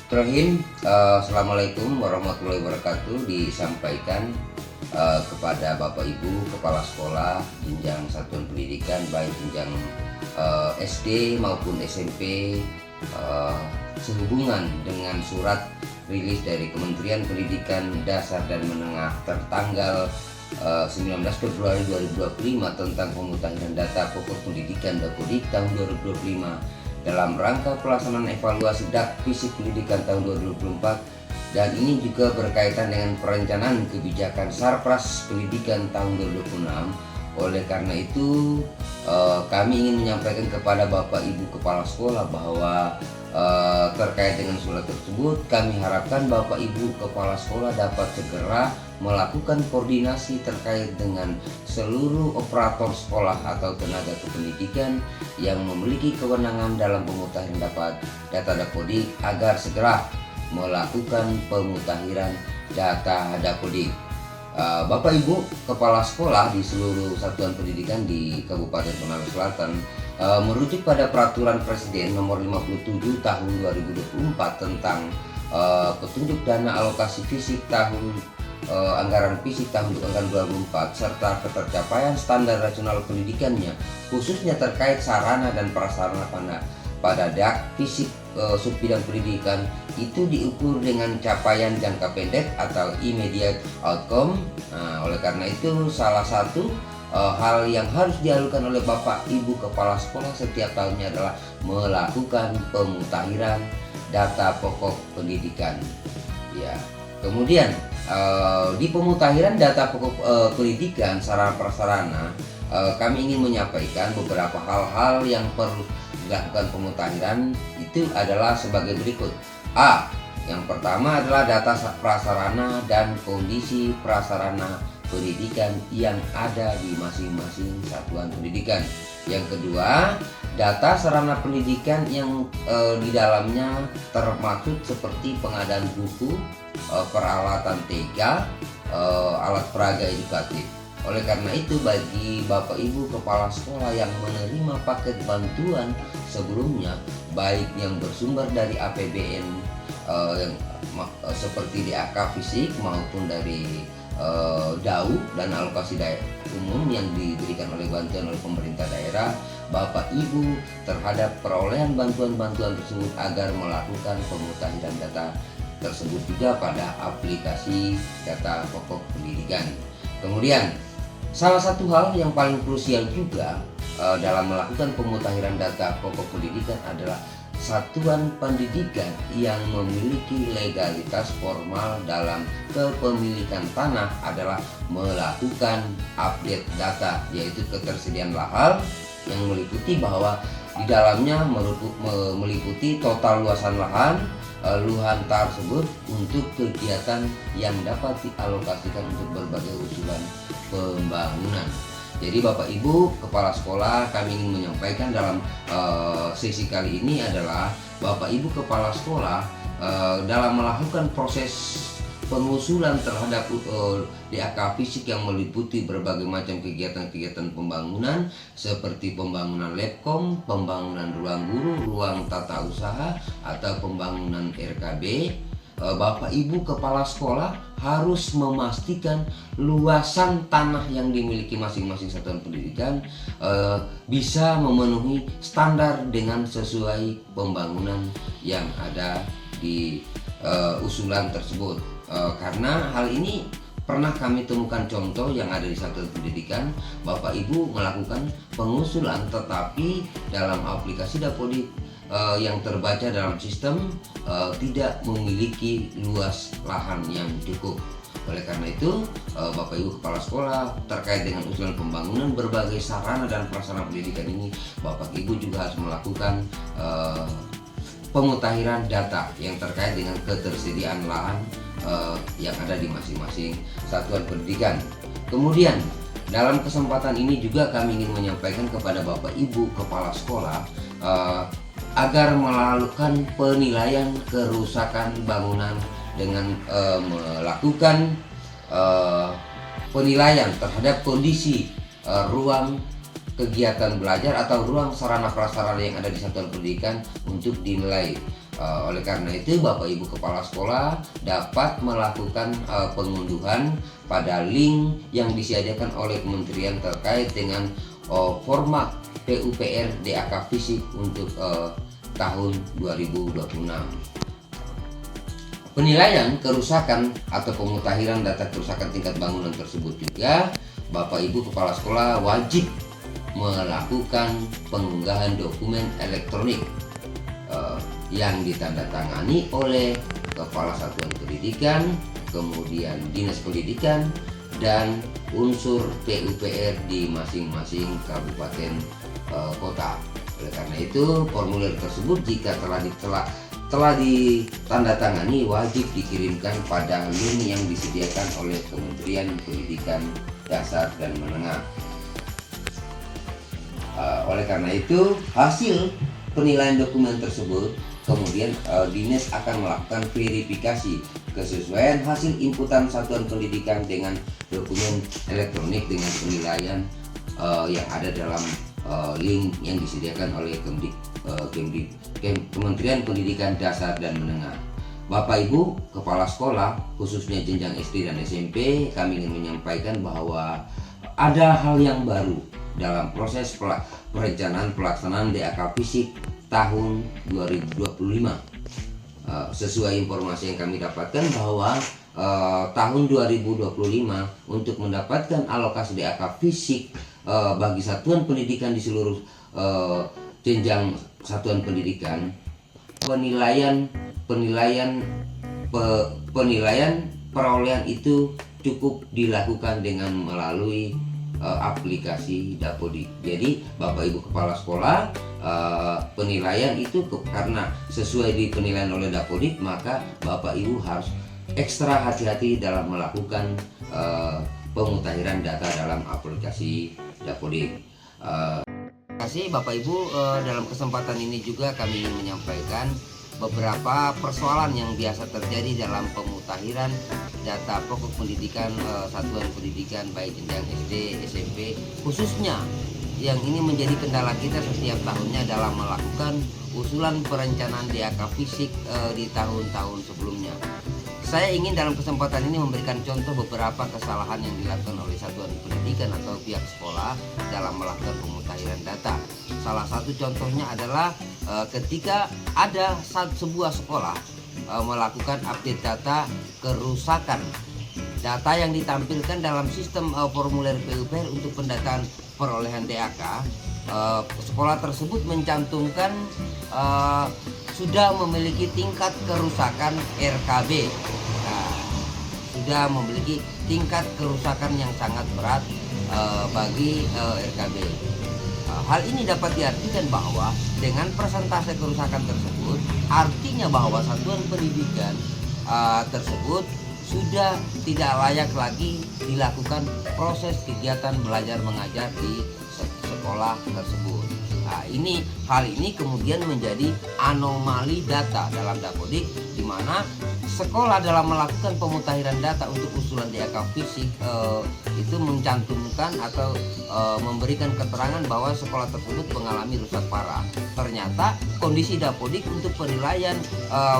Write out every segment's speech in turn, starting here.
Bismillahirrahmanirrahim. Assalamualaikum warahmatullahi wabarakatuh. Disampaikan kepada Bapak Ibu Kepala Sekolah jenjang satuan pendidikan baik jenjang SD maupun SMP sehubungan dengan surat rilis dari Kementerian Pendidikan Dasar dan Menengah tertanggal 19 Februari 2025 tentang pemutahiran data pokok pendidikan Dapodik tahun 2025 dalam rangka pelaksanaan evaluasi fisik pendidikan tahun 2024, dan ini juga berkaitan dengan perencanaan kebijakan Sarpras pendidikan tahun 2026. Oleh karena itu kami ingin menyampaikan kepada Bapak Ibu Kepala Sekolah bahwa terkait dengan surat tersebut, kami harapkan Bapak Ibu Kepala Sekolah dapat segera melakukan koordinasi terkait dengan seluruh operator sekolah atau tenaga kependidikan yang memiliki kewenangan dalam pemutahiran data Dapodik agar segera melakukan pemutahiran data Dapodik. Bapak Ibu Kepala Sekolah di seluruh satuan pendidikan di Kabupaten Konawe Selatan merujuk pada Peraturan Presiden Nomor 57 Tahun 2024 tentang petunjuk dana alokasi fisik anggaran fisik tahun 2024 serta ketercapaian standar nasional pendidikannya, khususnya terkait sarana dan prasarana pada fisik subbidang pendidikan itu diukur dengan capaian jangka pendek atau immediate outcome. Oleh karena itu salah satu hal yang harus dilakukan oleh Bapak Ibu Kepala Sekolah setiap tahunnya adalah melakukan pemutahiran data pokok pendidikan. Ya, kemudian di pemutahiran data pokok pendidikan sarana prasarana kami ingin menyampaikan beberapa hal-hal yang perlu dilakukan pemutahiran itu adalah sebagai berikut. Yang pertama adalah data prasarana dan kondisi prasarana pendidikan yang ada di masing-masing satuan pendidikan. Yang kedua, data sarana pendidikan yang di dalamnya termaksud seperti pengadaan buku, peralatan TK, alat peraga edukatif. Oleh karena itu, bagi Bapak Ibu Kepala Sekolah yang menerima paket bantuan sebelumnya, baik yang bersumber dari APBN seperti DAK fisik maupun dari DAU dan alokasi umum yang diberikan oleh bantuan oleh pemerintah daerah, Bapak Ibu terhadap perolehan bantuan-bantuan tersebut agar melakukan pemutahiran data tersebut juga pada aplikasi data pokok pendidikan. Kemudian salah satu hal yang paling krusial juga dalam melakukan pemutahiran data pokok pendidikan adalah satuan pendidikan yang memiliki legalitas formal dalam kepemilikan tanah adalah melakukan update data, yaitu ketersediaan lahan yang meliputi bahwa di dalamnya meliputi total luasan lahan tersebut untuk kegiatan yang dapat dialokasikan untuk berbagai usulan pembangunan. Jadi Bapak Ibu Kepala Sekolah, kami ingin menyampaikan dalam sesi kali ini adalah Bapak Ibu Kepala Sekolah dalam melakukan proses pengusulan terhadap DAK fisik yang meliputi berbagai macam kegiatan-kegiatan pembangunan seperti pembangunan Labkom, pembangunan ruang guru, ruang tata usaha atau pembangunan RKB. Bapak Ibu Kepala Sekolah harus memastikan luasan tanah yang dimiliki masing-masing satuan pendidikan bisa memenuhi standar dengan sesuai pembangunan yang ada di usulan tersebut. Karena hal ini pernah kami temukan contoh yang ada di satuan pendidikan, Bapak Ibu melakukan pengusulan tetapi dalam aplikasi Dapodik yang terbaca dalam sistem tidak memiliki luas lahan yang cukup. Oleh karena itu, Bapak Ibu Kepala Sekolah terkait dengan usulan pembangunan berbagai sarana dan prasarana pendidikan ini, Bapak Ibu juga harus melakukan pemutahiran data yang terkait dengan ketersediaan lahan yang ada di masing-masing satuan pendidikan. Kemudian dalam kesempatan ini juga kami ingin menyampaikan kepada Bapak Ibu Kepala Sekolah agar melakukan penilaian kerusakan bangunan dengan melakukan penilaian terhadap kondisi ruang kegiatan belajar atau ruang sarana prasarana yang ada di satuan pendidikan untuk dinilai Oleh karena itu, Bapak Ibu Kepala Sekolah dapat melakukan pengunduhan pada link yang disediakan oleh Kementerian terkait dengan format PUPR DAK Fisik untuk tahun 2026. Penilaian kerusakan atau pemutahiran data kerusakan tingkat bangunan tersebut juga Bapak Ibu Kepala Sekolah wajib melakukan pengunggahan dokumen elektronik yang ditandatangani oleh Kepala Satuan Pendidikan, kemudian Dinas Pendidikan, dan unsur PUPR di masing-masing kabupaten kota. Oleh karena itu, formulir tersebut jika telah ditandatangani wajib dikirimkan pada link yang disediakan oleh Kementerian Pendidikan Dasar dan Menengah. Oleh karena itu, hasil penilaian dokumen tersebut kemudian dinas akan melakukan verifikasi kesesuaian hasil inputan satuan pendidikan dengan dokumen elektronik dengan penilaian yang ada dalam link yang disediakan oleh Kementerian Pendidikan Dasar dan Menengah. Bapak Ibu Kepala Sekolah, khususnya jenjang SD dan SMP, kami ingin menyampaikan bahwa ada hal yang baru dalam proses perencanaan pelaksanaan DAK Fisik tahun 2025. Sesuai informasi yang kami dapatkan bahwa tahun 2025 untuk mendapatkan alokasi DAK Fisik bagi satuan pendidikan di seluruh jenjang satuan pendidikan, penilaian perolehan itu cukup dilakukan dengan melalui aplikasi Dapodik. Jadi Bapak Ibu Kepala Sekolah, penilaian itu karena sesuai di penilaian oleh Dapodik, maka Bapak Ibu harus ekstra hati-hati dalam melakukan pemutahiran data dalam aplikasi Dapodik. Terima kasih Bapak Ibu. Dalam kesempatan ini juga kami ingin menyampaikan beberapa persoalan yang biasa terjadi dalam pemutahiran data pokok pendidikan satuan pendidikan baik jenjang SD, SMP, khususnya yang ini menjadi kendala kita setiap tahunnya dalam melakukan usulan perencanaan DAK Fisik di tahun-tahun sebelumnya. Saya ingin dalam kesempatan ini memberikan contoh beberapa kesalahan yang dilakukan oleh satuan pendidikan atau pihak sekolah dalam melakukan pemutahiran data. Salah satu contohnya adalah ketika ada sebuah sekolah melakukan update data kerusakan. Data yang ditampilkan dalam sistem formulir PUPR untuk pendataan perolehan DAK, sekolah tersebut mencantumkan sudah memiliki tingkat kerusakan RKB. Sudah memiliki tingkat kerusakan yang sangat berat bagi RKB. Hal ini dapat diartikan bahwa dengan persentase kerusakan tersebut, artinya bahwa satuan pendidikan tersebut sudah tidak layak lagi dilakukan proses kegiatan belajar mengajar di sekolah tersebut. Nah, hal ini kemudian menjadi anomali data dalam Dapodik, di mana sekolah dalam melakukan pemutahiran data untuk usulan DAK Fisik itu mencantumkan atau memberikan keterangan bahwa sekolah tersebut mengalami rusak parah. Ternyata kondisi Dapodik untuk penilaian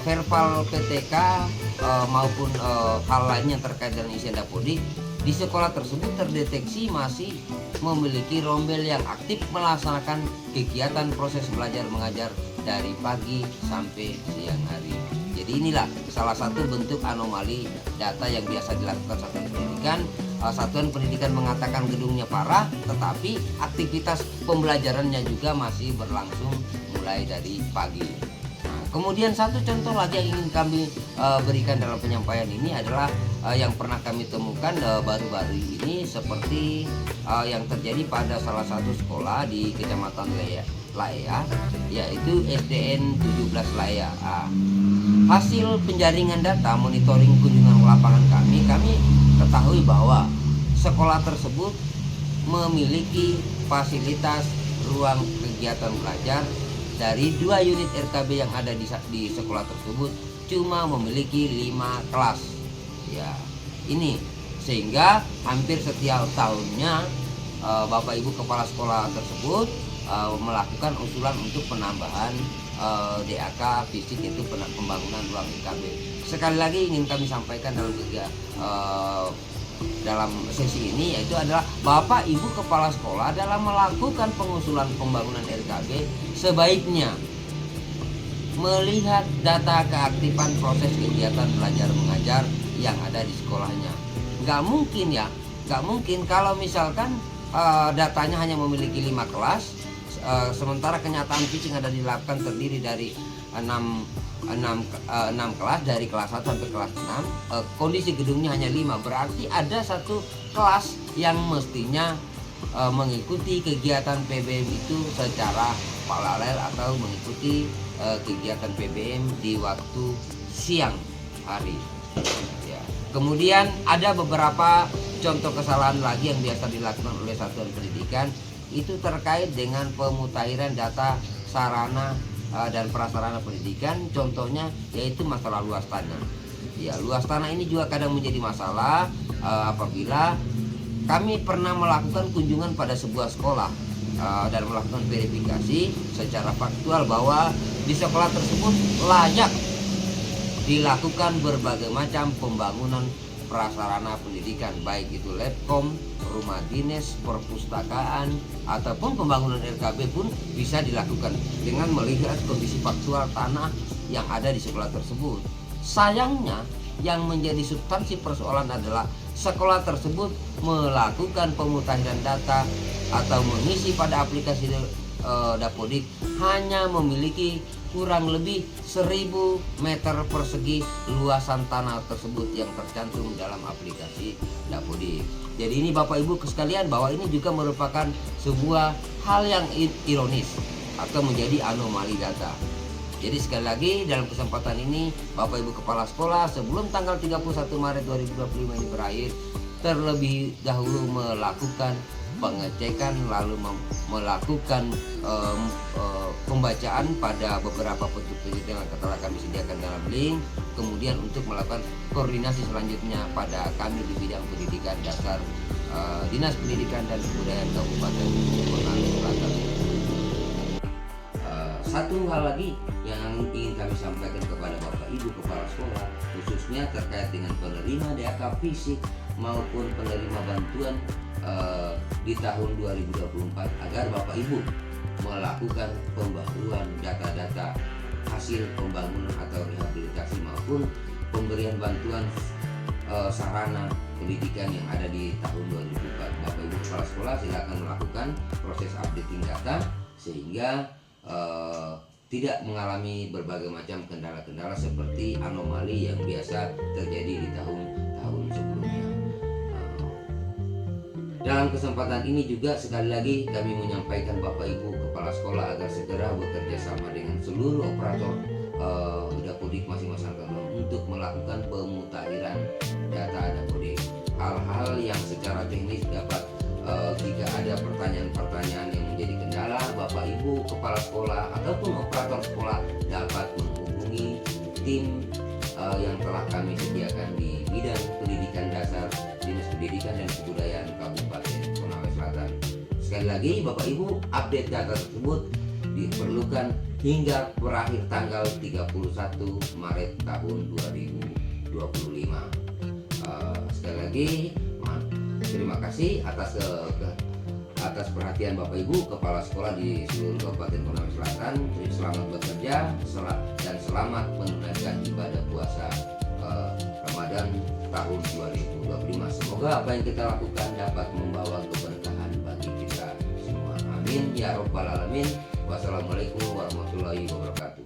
verbal PTK maupun hal lainnya terkait dengan isian Dapodik di sekolah tersebut terdeteksi masih memiliki rombel yang aktif melaksanakan kegiatan proses belajar mengajar dari pagi sampai siang hari. Jadi inilah salah satu bentuk anomali data yang biasa dilakukan satuan pendidikan. Satuan pendidikan mengatakan gedungnya parah, tetapi aktivitas pembelajarannya juga masih berlangsung mulai dari pagi. Kemudian satu contoh lagi yang ingin kami berikan dalam penyampaian ini adalah yang pernah kami temukan baru-baru ini seperti yang terjadi pada salah satu sekolah di Kecamatan Laea, yaitu SDN 17 Laea. Hasil penjaringan data monitoring kunjungan ke lapangan kami ketahui bahwa sekolah tersebut memiliki fasilitas ruang kegiatan belajar. Dari 2 unit RKB yang ada di sekolah tersebut cuma memiliki 5 kelas. Ya, ini sehingga hampir setiap tahunnya Bapak Ibu Kepala Sekolah tersebut melakukan usulan untuk penambahan DAK fisik itu pembangunan ruang IKB. Sekali lagi ingin kami sampaikan dalam sesi ini, yaitu adalah Bapak Ibu Kepala Sekolah dalam melakukan pengusulan pembangunan RKB sebaiknya melihat data keaktifan proses kegiatan belajar mengajar yang ada di sekolahnya. Nggak mungkin kalau misalkan datanya hanya memiliki 5 kelas, sementara kenyataan fisik yang ada dilakukan terdiri dari 6 kelas, dari kelas 1 sampai kelas 6. Kondisi gedungnya hanya 5, berarti ada satu kelas yang mestinya mengikuti kegiatan PBM itu secara paralel atau mengikuti kegiatan PBM di waktu siang hari. Ya. Kemudian ada beberapa contoh kesalahan lagi yang biasa dilakukan oleh satuan pendidikan, itu terkait dengan pemutakhiran data sarana dan prasarana pendidikan. Contohnya yaitu masalah luas tanah. Ya, luas tanah ini juga kadang menjadi masalah apabila kami pernah melakukan kunjungan pada sebuah sekolah dan melakukan verifikasi secara faktual bahwa di sekolah tersebut layak dilakukan berbagai macam pembangunan prasarana pendidikan, baik itu labkom, rumah dinas, perpustakaan, ataupun pembangunan RKB pun bisa dilakukan dengan melihat kondisi faktual tanah yang ada di sekolah tersebut. Sayangnya yang menjadi substansi persoalan adalah sekolah tersebut melakukan pemutakhiran data atau mengisi pada aplikasi Dapodik hanya memiliki kurang lebih 1000 meter persegi luasan tanah tersebut yang tercantum dalam aplikasi Dapodik. Jadi ini Bapak Ibu sekalian, bahwa ini juga merupakan sebuah hal yang ironis atau menjadi anomali data. Jadi sekali lagi dalam kesempatan ini Bapak Ibu Kepala Sekolah, sebelum tanggal 31 Maret 2025 ini berakhir, terlebih dahulu melakukan pengecekan, lalu melakukan pembacaan pada beberapa petunjuk yang telah kami sediakan dalam link, kemudian untuk melakukan koordinasi selanjutnya pada kami di bidang pendidikan dasar, Dinas Pendidikan dan Kebudayaan Kabupaten Konawe Selatan. Satu hal lagi yang ingin kami sampaikan kepada Bapak Ibu Kepala Sekolah, khususnya terkait dengan penerima DAK fisik maupun penerima bantuan di tahun 2024, agar Bapak Ibu melakukan pembaruan data-data hasil pembangunan atau rehabilitasi maupun pemberian bantuan sarana pendidikan yang ada di tahun 2024. Bapak Ibu Kepala Sekolah silakan melakukan proses updating data sehingga tidak mengalami berbagai macam kendala-kendala seperti anomali yang biasa terjadi di tahun-tahun sebelumnya. Dalam kesempatan ini juga sekali lagi kami menyampaikan Bapak Ibu Kepala Sekolah agar segera bekerja sama dengan seluruh operator Dapodik masing-masing untuk melakukan pemutakhiran data Dapodik. Hal-hal yang secara teknis dapat jika ada pertanyaan-pertanyaan yang menjadi kendala, Bapak Ibu Kepala Sekolah ataupun operator sekolah dapat menghubungi tim yang telah kami sediakan di bidang pendidikan dasar Dinas Pendidikan dan Kebudayaan Kabupaten Konawe Selatan. Sekali lagi Bapak Ibu, update data tersebut diperlukan hingga berakhir tanggal 31 Maret tahun 2025. Sekali lagi terima kasih atas perhatian Bapak Ibu Kepala Sekolah di seluruh Kabupaten Konawe Selatan. Selamat bekerja dan selamat menunaikan ibadah puasa Ramadan tahun 2025. Semoga apa yang kita lakukan dapat membawa keberkahan bagi kita semua. Amin ya robbal alamin. Wassalamualaikum warahmatullahi wabarakatuh.